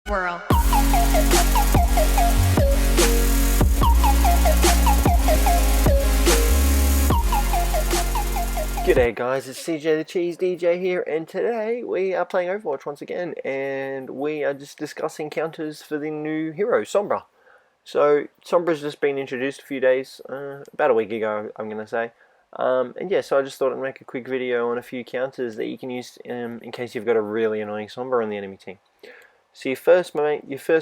Whirl. G'day guys, it's CJ the Cheese DJ here, and today we are playing Overwatch once again, and we are just discussing counters for the new hero, Sombra. So, Sombra's just been introduced a few days, about a week ago, I'm going to say. And yeah, so I just thought I'd make a quick video on a few counters that you can use in case you've got a really annoying Sombra on the enemy team. So your first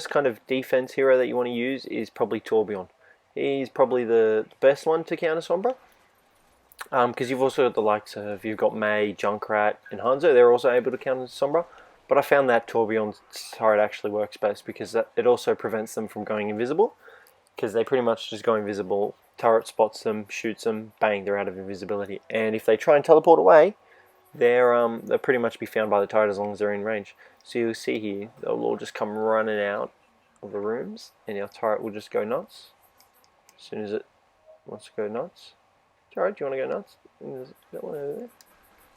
kind of defense hero that you want to use is probably Torbjorn. He's probably the best one to counter Sombra. Because you've also got the likes of, you've got Mei, Junkrat, and Hanzo. They're also able to counter Sombra. But I found that Torbjorn's turret actually works best because it also prevents them from going invisible. Because they pretty much just go invisible, turret spots them, shoots them, bang, they're out of invisibility. And if they try and teleport away, they'll pretty much be found by the turret as long as they're in range. So you'll see here, they'll all just come running out of the rooms, and your turret will just go nuts. As soon as it wants to go nuts. Alright, do you want to go nuts? Is that one over there?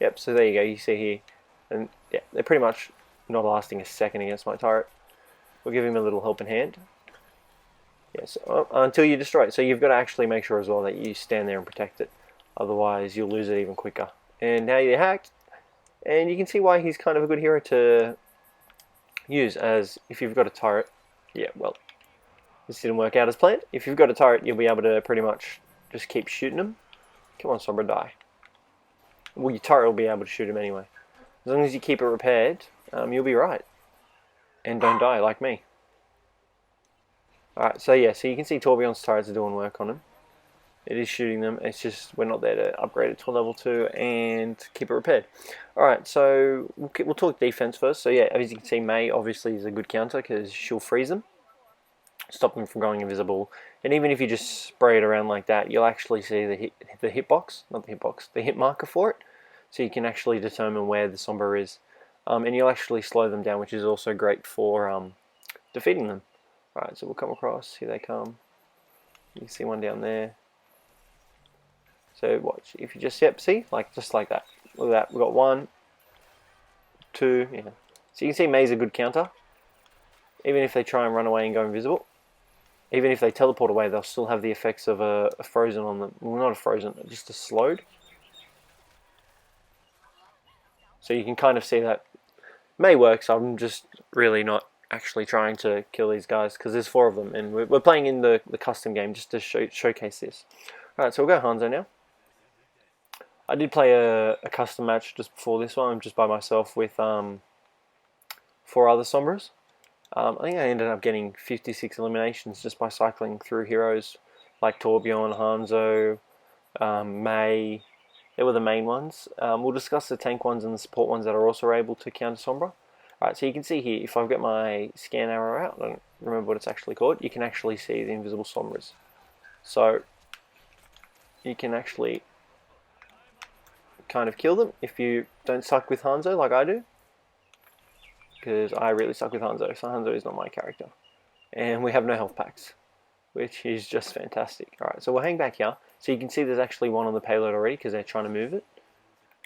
Yep, so there you go, you see here. And yeah, they're pretty much not lasting a second against my turret. We'll give him a little helping hand. Yes, until you destroy it. So you've got to actually make sure as well that you stand there and protect it. Otherwise you'll lose it even quicker. And now you're hacked. And you can see why he's kind of a good hero to use, as if you've got a turret. Yeah, well, this didn't work out as planned. If you've got a turret, you'll be able to pretty much just keep shooting them. Come on, Sombra, die. Well, your turret will be able to shoot him anyway. As long as you keep it repaired, you'll be right. And don't die like me. Alright, so yeah, so you can see Torbjorn's turrets are doing work on him. It is shooting them, it's just we're not there to upgrade it to level 2 and keep it repaired. Alright, so we'll talk defense first. So yeah, as you can see, Mei obviously is a good counter because she'll freeze them. Stop them from going invisible, and even if you just spray it around like that, you'll actually see the hitbox, not the hitbox, the hit marker for it, so you can actually determine where the Sombra is, and you'll actually slow them down, which is also great for defeating them. Alright, so we'll come across, here they come, you can see one down there. So watch, if you just, see, just like that, look at that, we've got 1, 2, yeah. So you can see Mei's a good counter, even if they try and run away and go invisible. Even if they teleport away, they'll still have the effects of a frozen on them. Well, not a frozen, just a slowed. So you can kind of see that Mei works. I'm just really not actually trying to kill these guys because there's 4 of them, and we're playing in the custom game just to showcase this. Alright, so we'll go Hanzo now. I did play a custom match just before this one, just by myself with 4 other Sombras. I think I ended up getting 56 eliminations just by cycling through heroes like Torbjorn, Hanzo, Mei. They were the main ones. We'll discuss the tank ones and the support ones that are also able to counter Sombra. Alright, so you can see here, if I've got my scan arrow out, I don't remember what it's actually called, you can actually see the invisible Sombras. So, you can actually kind of kill them if you don't suck with Hanzo like I do. Because I really suck with Hanzo, so Hanzo is not my character. And we have no health packs, which is just fantastic. Alright, so we'll hang back here. So you can see there's actually one on the payload already because they're trying to move it.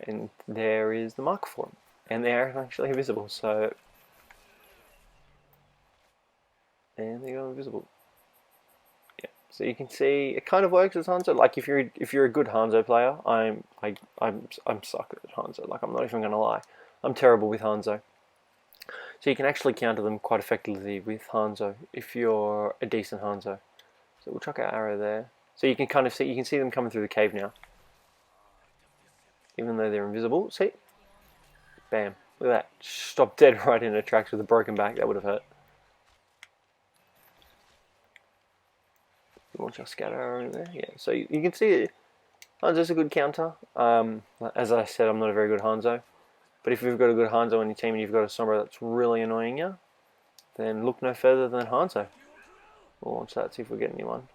And there is the marker for them. And they're actually invisible, so... And they go invisible. Yeah, so you can see it kind of works as Hanzo. Like if you're a good Hanzo player, I'm suck at Hanzo. Like I'm not even gonna lie. I'm terrible with Hanzo. So you can actually counter them quite effectively with Hanzo if you're a decent Hanzo. So we'll chuck our arrow there. So you can kind of see, you can see them coming through the cave now. Even though they're invisible. See? Bam. Look at that. Stop dead right in their tracks with a broken back. That would have hurt. Launch our scatter arrow in there. Yeah. So you can see it. Hanzo's a good counter. As I said, I'm not a very good Hanzo. But if you've got a good Hanzo on your team and you've got a Sombra that's really annoying you, then look no further than Hanzo. We'll launch that, see if we get anyone.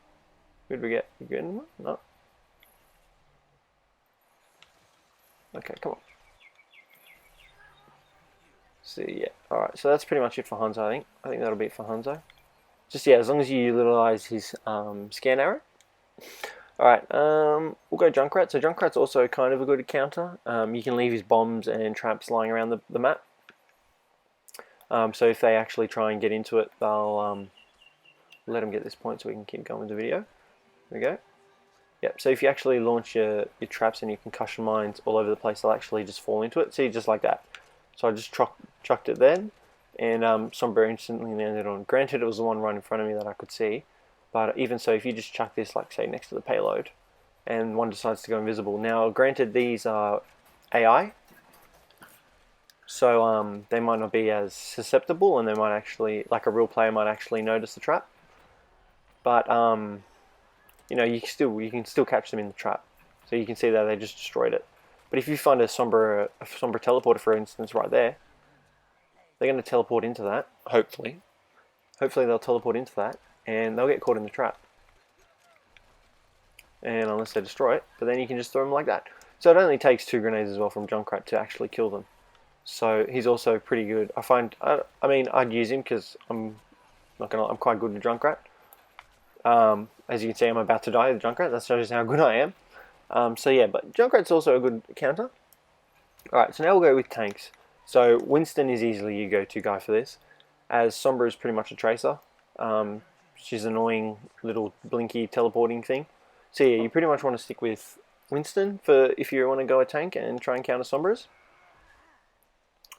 Who did we get? Did we get anyone? No. Okay, come on. So yeah, alright, so that's pretty much it for Hanzo, I think. I think that'll be it for Hanzo. Just, yeah, as long as you utilize his scan arrow. Alright, we'll go Junkrat. So Junkrat's also kind of a good counter. You can leave his bombs and traps lying around the map. So if they actually try and get into it, they'll let them get this point so we can keep going with the video. There we go. Yep, so if you actually launch your traps and your concussion mines all over the place, they'll actually just fall into it. See, just like that. So I just chucked it then, and Sombra instantly landed on. Granted, it was the one right in front of me that I could see, but even so, if you just chuck this, like say, next to the payload, and one decides to go invisible. Now, granted, these are AI, so they might not be as susceptible, and they might actually, like a real player might actually notice the trap. But you know, you can still catch them in the trap. So you can see that they just destroyed it. But if you find a Sombra teleporter, for instance, right there, they're going to teleport into that. Hopefully they'll teleport into that, and they'll get caught in the trap. And unless they destroy it, but then you can just throw them like that. So it only takes 2 grenades as well from Junkrat to actually kill them. So he's also pretty good. I find, I mean, I'd use him because I'm quite good with Junkrat. As you can see, I'm about to die with Junkrat. That shows how good I am. So yeah, but Junkrat's also a good counter. Alright, so now we'll go with tanks. So Winston is easily your go-to guy for this, as Sombra is pretty much a tracer. She's an annoying little blinky teleporting thing. So yeah, you pretty much want to stick with Winston for if you want to go a tank and try and counter Sombras.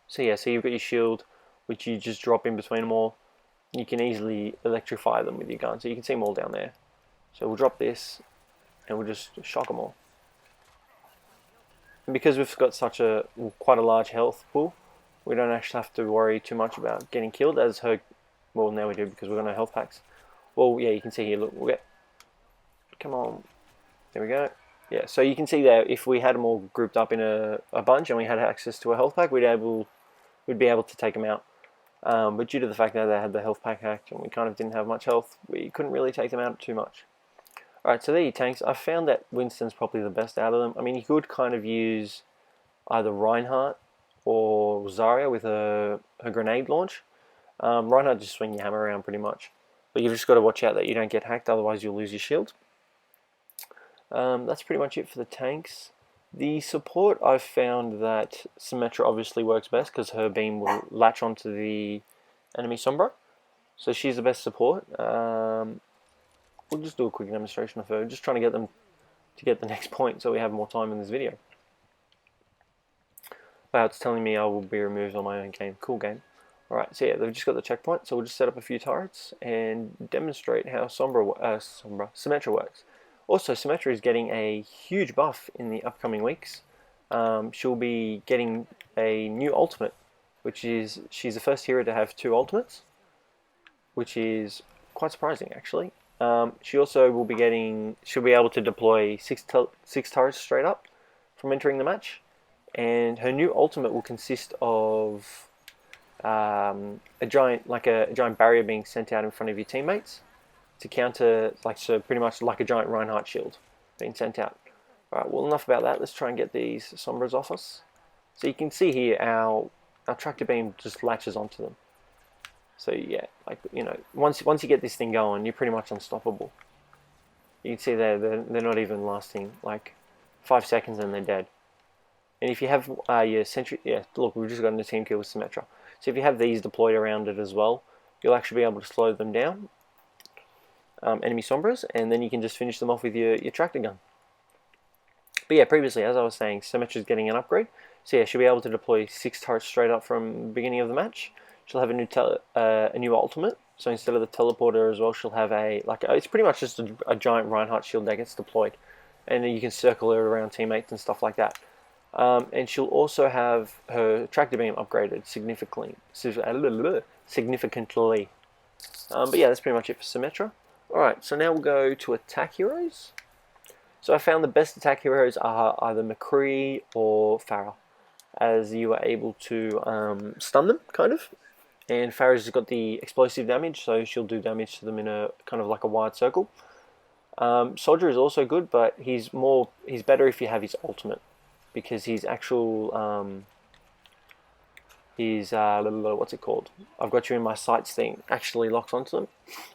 So yeah, so you've got your shield, which you just drop in between them all. You can easily electrify them with your gun, so you can see them all down there. So we'll drop this, and we'll just shock them all. And because we've got such a quite a large health pool, we don't actually have to worry too much about getting killed. As her, well, now we do because we've got no health packs. Well, yeah, you can see here. Look, we'll get. Come on, there we go. Yeah, so you can see there if we had them all grouped up in a bunch and we had access to a health pack, we'd be able to take them out. But due to the fact that they had the health pack hacked and we kind of didn't have much health, we couldn't really take them out too much. Alright, so there are your tanks. I found that Winston's probably the best out of them. I mean, you could kind of use either Reinhardt or Zarya with her grenade launch. Reinhardt just swing your hammer around pretty much. But you've just got to watch out that you don't get hacked, otherwise you'll lose your shield. That's pretty much it for the tanks. The support, I've found that Symmetra obviously works best because her beam will latch onto the enemy Sombra. So she's the best support. We'll just do a quick demonstration of her, just trying to get them to get the next point so we have more time in this video. Wow, it's telling me I will be removed on my own game. Cool game. Alright, so yeah, they've just got the checkpoint, so we'll just set up a few turrets and demonstrate how Symmetra works. Also, Symmetra is getting a huge buff in the upcoming weeks. She'll be getting a new ultimate, which is, she's the first hero to have 2 ultimates, which is quite surprising actually. She also will be getting, she'll be able to deploy 6 turrets straight up from entering the match, and her new ultimate will consist of a giant barrier being sent out in front of your teammates to counter, so pretty much like a giant Reinhardt shield being sent out. Alright, well, enough about that. Let's try and get these Sombras off us. So you can see here our tractor beam just latches onto them. So yeah, like, you know, once you get this thing going, you're pretty much unstoppable. You can see they're not even lasting like 5 seconds and they're dead. And if you have your sentry, yeah, look, we've just got a team kill with Symmetra. So if you have these deployed around it as well, you'll actually be able to slow them down, enemy Sombras, and then you can just finish them off with your tractor gun. But yeah, previously, as I was saying, Symmetra's getting an upgrade. So yeah, she'll be able to deploy 6 turrets straight up from the beginning of the match. She'll have a new ultimate. So instead of the teleporter as well, she'll have it's pretty much just a giant Reinhardt shield that gets deployed, and then you can circle her around teammates and stuff like that. And she'll also have her tractor beam upgraded significantly. But yeah, that's pretty much it for Symmetra. Alright, so now we'll go to attack heroes. So I found the best attack heroes are either McCree or Pharah, as you are able to stun them, kind of. And Pharah's got the explosive damage, so she'll do damage to them in a kind of like a wide circle. Soldier is also good, but he's better if you have his ultimate, because his actual what's it called? I've got you in my sights thing actually locks onto them,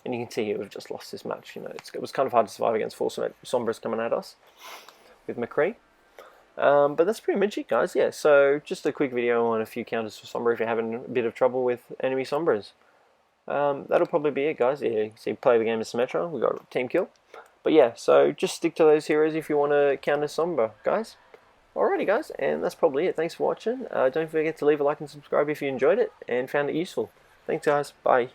and you can see here we've just lost this match. You know, it was kind of hard to survive against 4 Sombras coming at us with McCree. But that's pretty much it, guys. Yeah, so just a quick video on a few counters for Sombra if you're having a bit of trouble with enemy Sombras. That'll probably be it, guys. Yeah, so you play the game as Symmetra, we got team kill. But yeah, so just stick to those heroes if you want to counter Sombra, guys. Alrighty, guys, and that's probably it. Thanks for watching. Don't forget to leave a like and subscribe if you enjoyed it and found it useful. Thanks, guys. Bye.